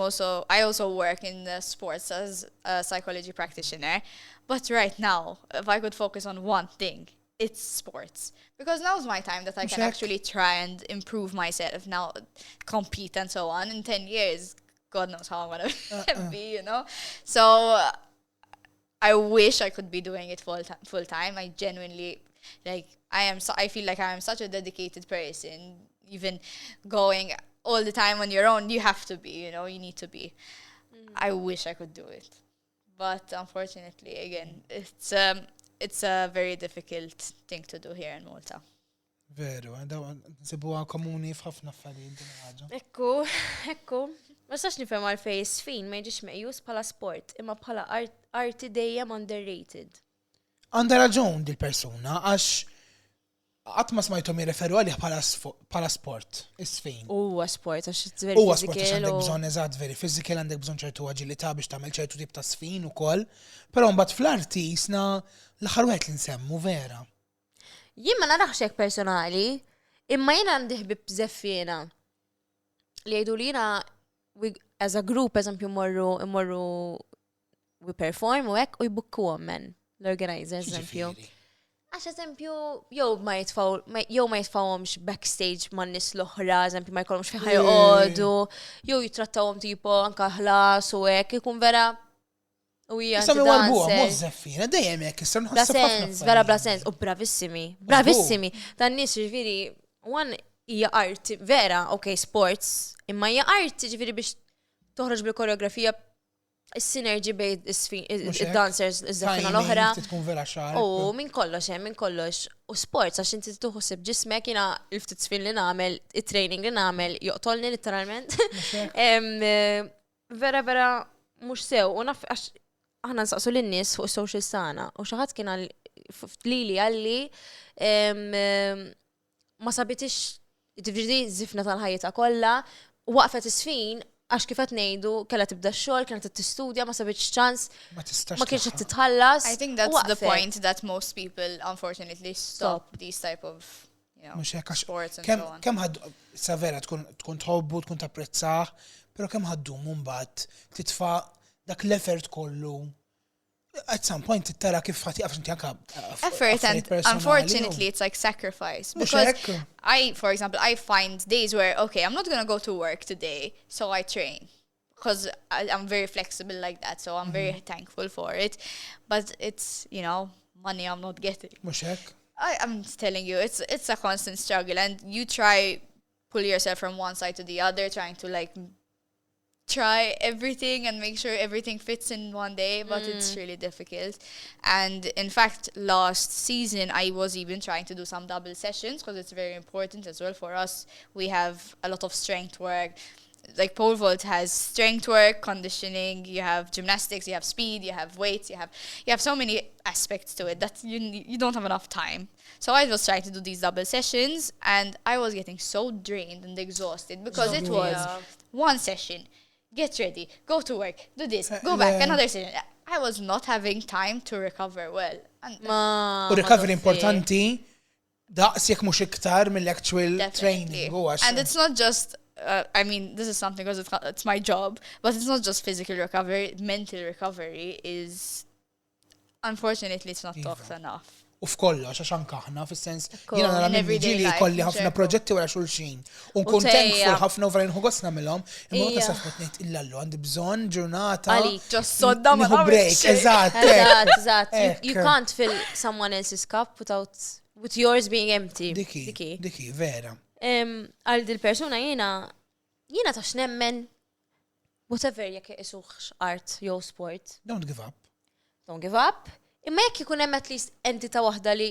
also work in the sports as a psychology practitioner. But right now, if I could focus on one thing, it's sports. Because now's my time that I can actually try and improve myself, now compete and so on. In 10 years, God knows how I'm going to be, you know? So I wish I could be doing it full time. I genuinely, like, I feel like I am such a dedicated person. Even going all the time on your own, you have to be, you know, you need to be. I wish I could do it. But unfortunately, again, it's a very difficult thing to do here in Malta. Veru, nsibuha komuni f'ħafna affarijiet din ħaġa. Ekku. Ma sax nifhem għalfejn is-sfin ma jiġix meqjus bħala sport, imma bħala arti dejjem underrated. Għandha raġun dil-persuna għax qatt ma smajthom jirreferu għalih bħala sport, is-sfin. Huwa sport għax it's very physical. Huwa sport għax għandek bżonn eżatt very physical, għandek bżonn ċertu aġilità biex tagħmel ċertu tip ta' sfin ukoll, però mbagħad fl-arti jisna l-aħħar wieħed li nsemmu vera. Jien ma narax hekk personali, imma jiena għandi ħbieb żeffina li jgħidu li jiena as a group eżempju immorru we perform u hekk u jbukkuhom men l-organizers eżempju. Għax eżempju, jew ma jitfawhomx backstage man nies l-oħra, eżempju ma jkollhomx fi ħajqogħdu, jew jitrattawhom tipo anke ħlas u hekk ikun vera u hija dansers. Dejjem hekk issa nħosseb ħafna. Vera bla sens, u bravissimi. Dan nies ġifieri one hija art vera, okay, sports, imma hija art ġifieri biex toħroġ bil-koreografija is-synergy bejn id-dancers iż-żeffina l-oħra. U minn kollox. U sports għax inti tuħseb ġismek jiena l-ftit sfin li nagħmel, it-training li nagħmel joqtolni literalment. Vera mhux sew u naf għax aħna nsaqsu lin-nies fuq is-socials tagħna u xi ħadd kien lili għalli ma sabitix tifġdi żifna tal-ħajja kollha u waqfet is-sfin għax kif qed ngħidu kellha tibda x-xogħol, kienet tistudja, ma sabitx ċans, ma kienx qed titħallas. I think that's the point that most people unfortunately stop these type of, you know, sports and so on. Kemm ħaddu sa vera tkun tħobbu, tkun tapprezzah, però kemm ħaddum mbagħad titfa' dak l-effort kollu. At some point tara kif ħati għafx inti anka effort, and unfortunately it's like sacrifice, because for example, I find days where, okay, I'm not going to go to work today, so I train because I'm very flexible like that, so I'm very thankful for it, but it's, you know, money I'm not getting. I'm telling you, it's a constant struggle, and you try pull yourself from one side to the other, trying to like try everything and make sure everything fits in one day, but it's really difficult. And in fact, last season I was even trying to do some double sessions because it's very important as well for us. We have a lot of strength work, like pole vault has strength work, conditioning, you have gymnastics, you have speed, you have weights, you have so many aspects to it that you don't have enough time. So I was trying to do these double sessions, and I was getting so drained and exhausted because it was one session, get ready, go to work, do this, go back, another session. I was not having time to recover well. U recovery importanti, daqs jek mux iktar mill-actual training. And it's not just, I mean, this is something because it's my job, but it's not just physical recovery, mental recovery is, unfortunately, it's not talked enough. U f'kollox, għax anke aħna fis-sens jiena nara minn ġieli jkolli ħafna proġetti wara xulxin. U nkun thankful ħafna over inħu gost nagħmilhom, imma waqt saf qed ngħid illallu għandi bżonn ġurnata. Just sodda ma break, eżatt. You can't fill someone else's cup with yours being empty. Diki, vera. Għal dil-persuna jiena tax nemmen whatever jekk isuħx art jew sport. Don't give up. Don't give up. Imma jekk ikun hemm at least entita' waħda li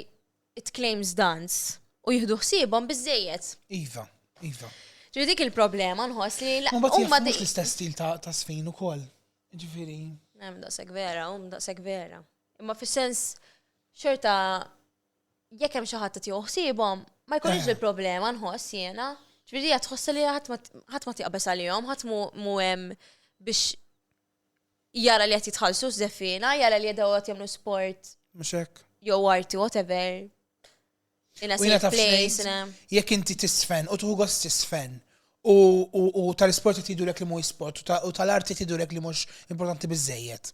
it claims dance u jieħdu ħsiebhom biżejjed. Iva. Ġifieri dik il-problema nħoss li huma l-istess stil ta' sfin ukoll. Ġifieri. Hemm daqshekk vera. Imma fis-sens xorta jekk hemm xi ħadd tieħu ħsiebhom ma jkunx il-problema nħoss jiena. Ġifieri qed tħoss li ħadd ma tiqbes għalihom, ħadd mu hemm biex jara li għat jitħalsu s-zeffina, jara li jadaw għat jamlu sport. Mxek. Jow arti, whatever. In a safe place. Jek inti tisfen, u tuħu għost tisfen, u tal-sport jtidu li mu sport, u tal-arti jtidu li mux importanti bizzejiet.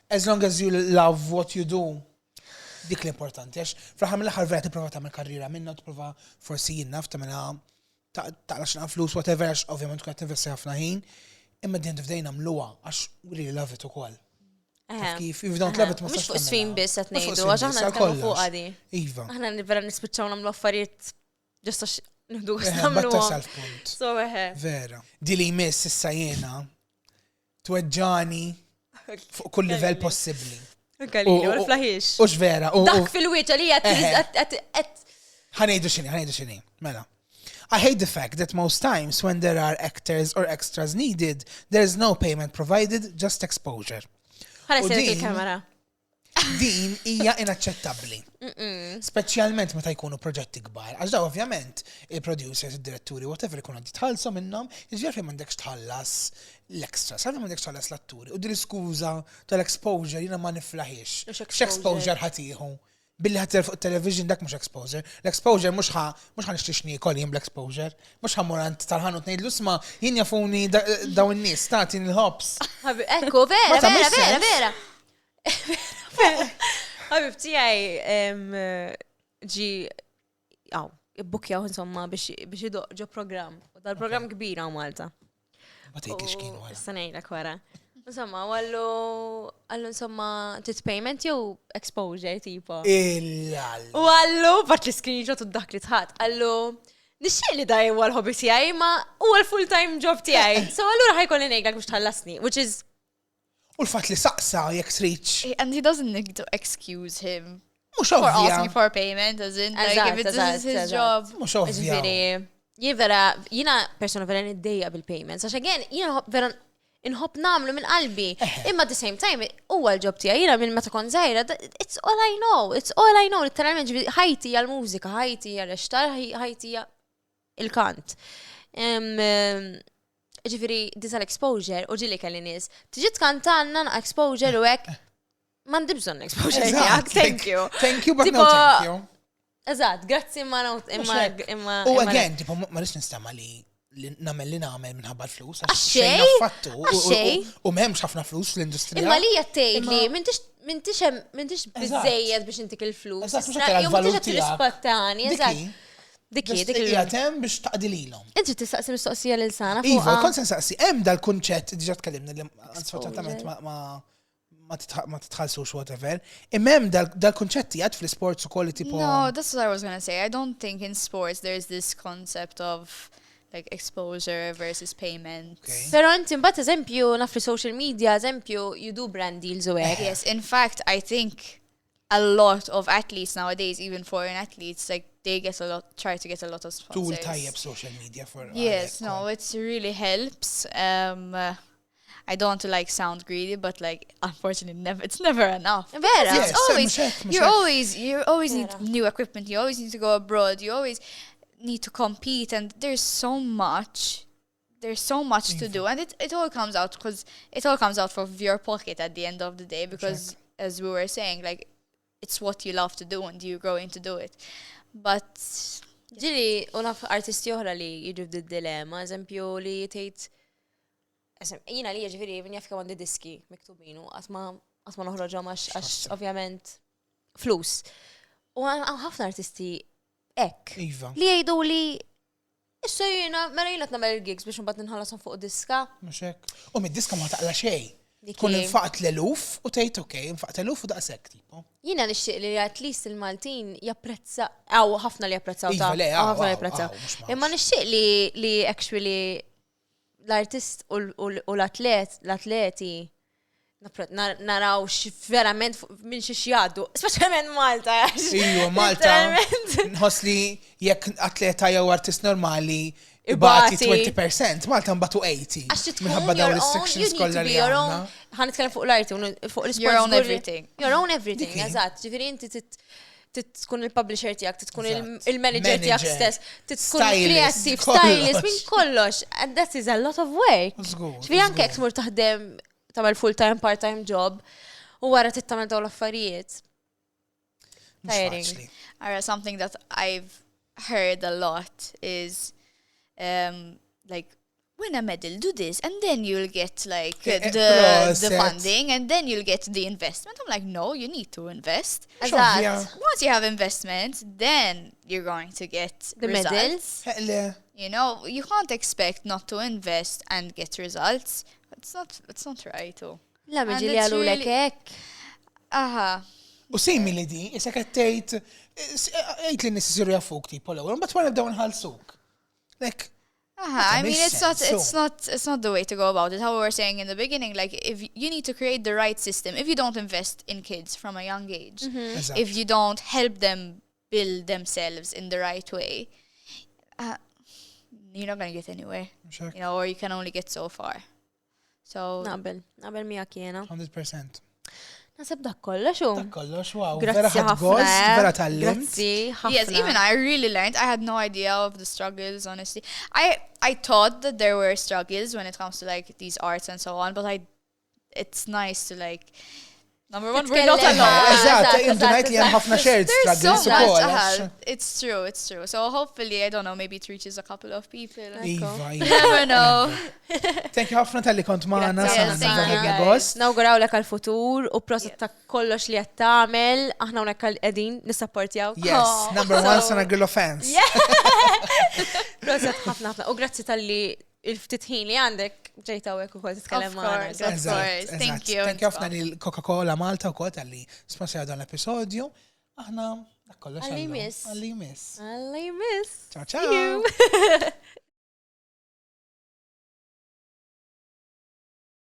As long as you love what you do, dik l-importanti. Għax, fraħam l-ħar vera t-prova ta' karriera minna, t-prova forsi jinnaf, ta' minna ta' laxna flus, whatever, għax ovvijament tkun t-investi ħafna ħin. Imma d-end of day namluwa, għax we really love it u koll. Kif, if you don't love it, ma mux fuq sfin bis għat nejdu, għax aħna n-kemmu fuq għadi. Iva. Aħna n-vera nispiċċaw namlu affarijiet, ġust għax nħdu għast namlu. Self-punt. So, Vera. Di li jmiss issa jena, tweġġani fuq kull livell possibli. Għalili, u l-flaħiex. Ux vera. Dak fil-wieċa li għat. ħanejdu xini, mela. I hate the fact that most times when there are actors or extras needed, there is no payment provided, just exposure. Il-kamera. Din hija inaċċettabbli. Speċjalment meta jkunu proġetti kbar. Għax daw ovvjament il-producers, id-diretturi, whatever ikunu għandi tħallsu minnhom, jiġifier fejn m'għandekx tħallas l-extras, għalfejn m'għandekx tħallas l-atturi. U din l-iskuża tal-exposure jiena ma niflaħiex. X'exposure ħatiħu? Billi ħatter fuq television dak mux exposure. L-exposure mux ħan ixtixni kolli jim l-exposure. Mux ħamurant tal-ħanut nejdlu sma jien jafuni daw n-nis, tatin il-hops. Ekku, vera. Ħabib tijaj ġi bukkjaw insomma biex jidoq ġo program. U dal-program kbira u Malta. Batik iċkien wara. Sanejlek wara. Insomma, għallu insomma, tit-payment jew exposure tipo. U għallu, bat li screenshot u dak li tħat, għallu, nixxie li daj huwa l-hobby tijaj, ma huwa l-full-time job tijaj. So għallu ħajkolli nejgħak biex tħallasni, which is... U l-fat li saqsa jek triċ. And he doesn't need to excuse him. Mux ovvja. For asking for payment, as in, like, if this is his job. Mux ovvja. Jina persona vera nid-dejja bil-payments, għax again, jina vera inħobb namlu minn qalbi. Imma at the same time, huwa l-ġob tiegħi jiena minn meta kont żgħira, it's all I know. Literalment ħajti hija l-mużika, ħajti hija l-ixtar, ħajti hija il-kant. Ġifieri dis l-exposure u ġieli kelli nies. Tiġi tkantanna exposure u hekk m'għandi bżonn exposure tiegħek, thank you. Thank you, but no thank you. Eżatt, grazzi imma. U again, tipo ma rridx nistema li namel minħabba l-flus. Għaxxej. U memx ħafna flus fl-industrija. Imma li jattejt li mintix bizzejed biex intik il-flus. Mintix t-rispattani, eżat. Dikki. Jgħatem biex taqdililom. Inti tistaqsi mistoqsija l-sana fuqa. Iva, kon sensaqsi, dal-kunċett, diġa tkellimna li sfortunatament ma titħalsux whatever. Imem dal-kunċetti għad fl-sports u kolli tipo. No, that's what I was gonna say. I don't think in sports there's this concept of like exposure versus payment. Pero inti mbagħad eżempju naf li social media, eżempju you do brand deals u hekk. Yes, in fact, I think a lot of athletes nowadays, even foreign athletes, like they try to get a lot of sponsors. Tool tie-up social media for. Yes, no, it really helps. I don't want to like sound greedy, but like unfortunately, it's never enough. Vera. Yes, You always need new equipment. You always need to go abroad. You always need to compete, and there's so much to do, and it all comes out of your pocket at the end of the day, because as we were saying, like it's what you love to do and you're going to do it. But ġili, unaf artisti oħra li jiġu d-dilemma, eżempju li jtejt, jina li ġifiri, jivin jafka għandi diski miktubinu, għasma noħroġom għax ovvjament flus. U ħafna artisti ek, li jgħidu li issa jina, mela jina t-namel il-gigs biex unbat nħallasom fuq diska. Muxek. U mid-diska ma taqla xej. Kun infaqt l-eluf u tejt infaqt l-eluf u daqsek tipo. Jina nixtieq li at least il-Maltin japprezza, għaw ħafna li japprezzaw ta' ħafna li japprezzaw. Imma nixtieq li actually l-artist u l-atleti naraw verament minn xi jgħaddu, speċjalment Malta. Iju, Malta. Nħoss li jekk atleta jew artist normali ibati 20%, Malta mbatu 80%. Minħabba daw restrictions kollha li għandna. Ħan nitkellem fuq l-arti, fuq l-sport. Your own everything. Your own everything, eżatt. Ġifieri inti tkun il-publisher tiegħek, tkun il-manager tiegħek stess, tkun creative, stylist, minn kollox. And that is a lot of work. Ġifieri anke jekk tmur taħdem tagħmel full-time, part-time job u wara tittamel dawn l-affarijiet. Tiring. Something that I've heard a lot is like win a medal, do this, and then you'll get like the funding, and then you'll get the investment. I'm like, no, you need to invest. Once you have investment, then you're going to get the results. Medals. You know, you can't expect not to invest and get results. It's not right. La miġi li għalu l-ek. Aha. U simili di, issa kattejt, għajt li nisisiru jaffuk tipo l-għu, but wara b'daw nħalsuk. Like, I mean, it's not the way to go about it. How we were saying in the beginning, like if you need to create the right system, if you don't invest in kids from a young age, if you don't help them build themselves in the right way, you're not going to get anywhere. Sure. You know, or you can only get so far. So naqbel mija kiena. 100%. Nasib dak kollox u. Dak kollox, wow. Grazzi ħafna. Vera tal-lim. Grazzi ħafna. Yes, even I really learned. I had no idea of the struggles, honestly. I thought that there were struggles when it comes to like these arts and so on, but it's nice to like number one, we're not alone. Eżatt, indunajt li hemm ħafna shared struggles ukoll. It's true. So hopefully, I don't know, maybe it reaches a couple of people. Iva. You never know. Thank you ħafna tal-li kont maħna. Nawguraw lek għal-futur u proset ta' kollox li qed tagħmel, aħna hawnhekk qegħdin nissapportjaw. Yes, number one Sana Grillo fans. Proset ħafna. U grazzi tal-li il-ftitħin li għandek ġejta u għek u kol titkellem maħna. Of course. Thank you. Thank you ħafna li Coca-Cola Malta u kol tal-li sponsor dan l-episodju. Aħna kollox Għalli miss. Għalli miss. Għalli miss. Ciao, ciao.